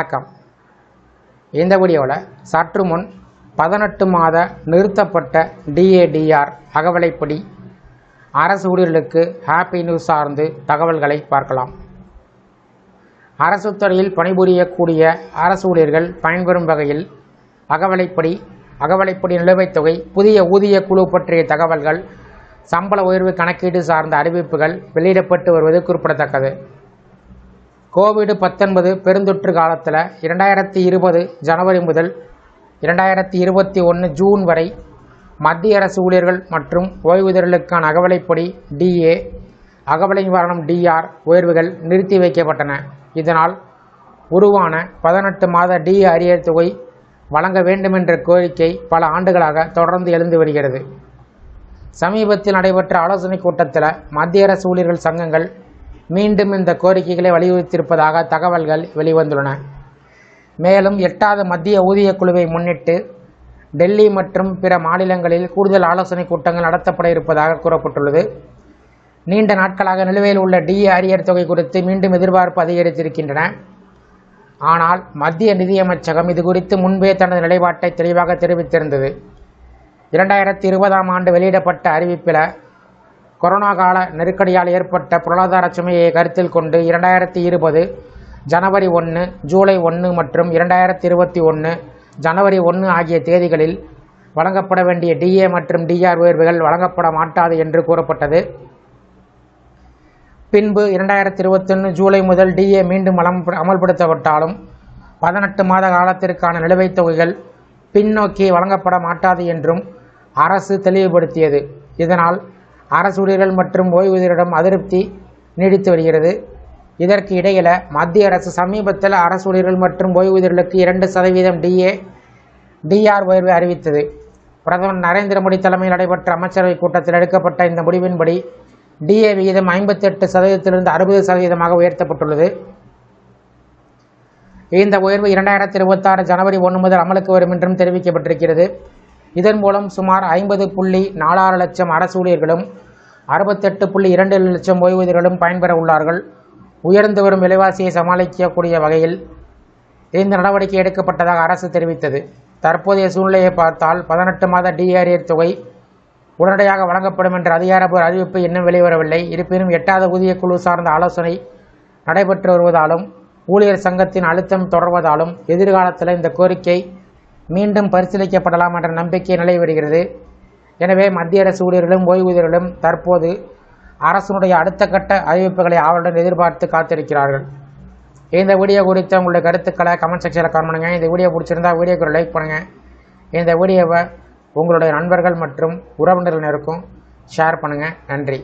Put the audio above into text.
வணக்கம். இந்த வீடியோவில் சற்று முன் 18 மாத நிறுத்தப்பட்ட டிஏடிஆர் அகவிலைப்படி அரசு ஊழியர்களுக்கு ஹாப்பி நியூஸ் சார்ந்து தகவல்களை பார்க்கலாம். அரசு துறையில் பணிபுரியக்கூடிய அரசு ஊழியர்கள் பயன்பெறும் வகையில் அகவிலைப்படி நிலுவைத் தொகை, புதிய ஊதிய குழு பற்றிய தகவல்கள், சம்பள உயர்வு கணக்கீடு சார்ந்த அறிவிப்புகள் வெளியிடப்பட்டு வருவது குறிப்பிடத்தக்கது. கோவிட்-19 பெருந்தொற்று காலத்தில் 2020 ஜனவரி முதல் 2021 ஜூன் வரை மத்திய அரசு ஊழியர்கள் மற்றும் ஓய்வூதியர்களுக்கான அகவிலைப்படி டிஏ, அகவிலை நிவாரணம் டிஆர் உயர்வுகள் நிறுத்தி வைக்கப்பட்டன. இதனால் உருவான 18 மாத டிஏ அரியர் தொகை வழங்க வேண்டுமென்ற கோரிக்கை பல ஆண்டுகளாக தொடர்ந்து எழுந்து வருகிறது. சமீபத்தில் நடைபெற்ற ஆலோசனைக் கூட்டத்தில் மத்திய அரசு ஊழியர்கள் சங்கங்கள் மீண்டும் இந்த கோரிக்கைகளை வலியுறுத்தியிருப்பதாக தகவல்கள் வெளிவந்துள்ளன. மேலும் 8வது மத்திய ஊதிய குழுவை முன்னிட்டு டெல்லி மற்றும் பிற மாநிலங்களில் கூடுதல் ஆலோசனைக் கூட்டங்கள் நடத்தப்பட இருப்பதாக கூறப்பட்டுள்ளது. நீண்ட நாட்களாக நிலுவையில் உள்ள டிஏ அரியர் தொகை குறித்து மீண்டும் எதிர்பார்ப்பு அதிகரித்திருக்கின்றன. ஆனால் மத்திய நிதியமைச்சகம் இது குறித்து முன்பே தனது நிலைப்பாட்டை தெளிவாக தெரிவித்திருந்தது. 2020ஆம் ஆண்டு வெளியிடப்பட்ட அறிவிப்பில் கொரோனா கால நெருக்கடியால் ஏற்பட்ட பொருளாதார சுமையை கருத்தில் கொண்டு 2020 ஜனவரி 1, ஜூலை 1 மற்றும் 2021 ஜனவரி 1 ஆகிய தேதிகளில் வழங்கப்பட வேண்டிய டிஏ மற்றும் டிஆர் உயர்வுகள் வழங்கப்பட மாட்டாது என்று கூறப்பட்டது. பின்பு 2021 ஜூலை முதல் டிஏ மீண்டும் அமல்படுத்தப்பட்டாலும் 18 மாத காலத்திற்கான நிலுவைத் தொகைகள் பின்னோக்கி வழங்கப்பட மாட்டாது என்றும் அரசு தெளிவுபடுத்தியது. இதனால் அரசு ஊழியர்கள் மற்றும் ஓய்வூதியரிடம் அதிருப்தி நீடித்து வருகிறது. இதற்கு இடையில் மத்திய அரசு சமீபத்தில் அரசு ஊழியர்கள் மற்றும் ஓய்வூதியர்களுக்கு 2% டிஏ, டிஆர் உயர்வை அறிவித்தது. பிரதமர் நரேந்திர மோடி தலைமையில் நடைபெற்ற அமைச்சரவைக் கூட்டத்தில் எடுக்கப்பட்ட இந்த முடிவின்படி டிஏ விகிதம் 58%-இருந்து 60% உயர்த்தப்பட்டுள்ளது. இந்த உயர்வு 2026 ஜனவரி 1 முதல் அமலுக்கு வரும் என்றும் தெரிவிக்கப்பட்டிருக்கிறது. இதன் மூலம் சுமார் 50.46 லட்சம் அரசு ஊழியர்களும் 68.2 லட்சம் ஓய்வூதியர்களும் பயன்பெற உள்ளார்கள். உயர்ந்து வரும் விலைவாசியை சமாளிக்கக்கூடிய வகையில் இந்த நடவடிக்கை எடுக்கப்பட்டதாக அரசு தெரிவித்தது. தற்போதைய சூழ்நிலையை பார்த்தால் 18 மாத டிஏஆர் தொகை உடனடியாக வழங்கப்படும் என்ற அதிகாரப்பூர்வ அறிவிப்பு இன்னும் வெளிவரவில்லை. இருப்பினும் 8வது ஊதிய குழு சார்ந்த ஆலோசனை நடைபெற்று வருவதாலும் ஊழியர் சங்கத்தின் அழுத்தம் தொடர்வதாலும் எதிர்காலத்தில் இந்த கோரிக்கை மீண்டும் பரிசீலிக்கப்படலாம் என்ற நம்பிக்கை நிலை வருகிறது. எனவே மத்திய அரசு ஊழியர்களும் ஓய்வூதியர்களும் தற்போது அரசினுடைய அடுத்த கட்ட அறிவிப்புகளை ஆவலுடன் எதிர்பார்த்து காத்திருக்கிறார்கள். இந்த வீடியோ குறித்த உங்களுடைய கருத்துக்களை கமெண்ட் செக்ஷனில் கமெண்ட் பண்ணுங்கள். இந்த வீடியோ பிடிச்சிருந்தால் வீடியோக்கு ஒரு லைக் பண்ணுங்கள். இந்த வீடியோவை உங்களுடைய நண்பர்கள் மற்றும் உறவினர்களுக்கும் ஷேர் பண்ணுங்கள். நன்றி.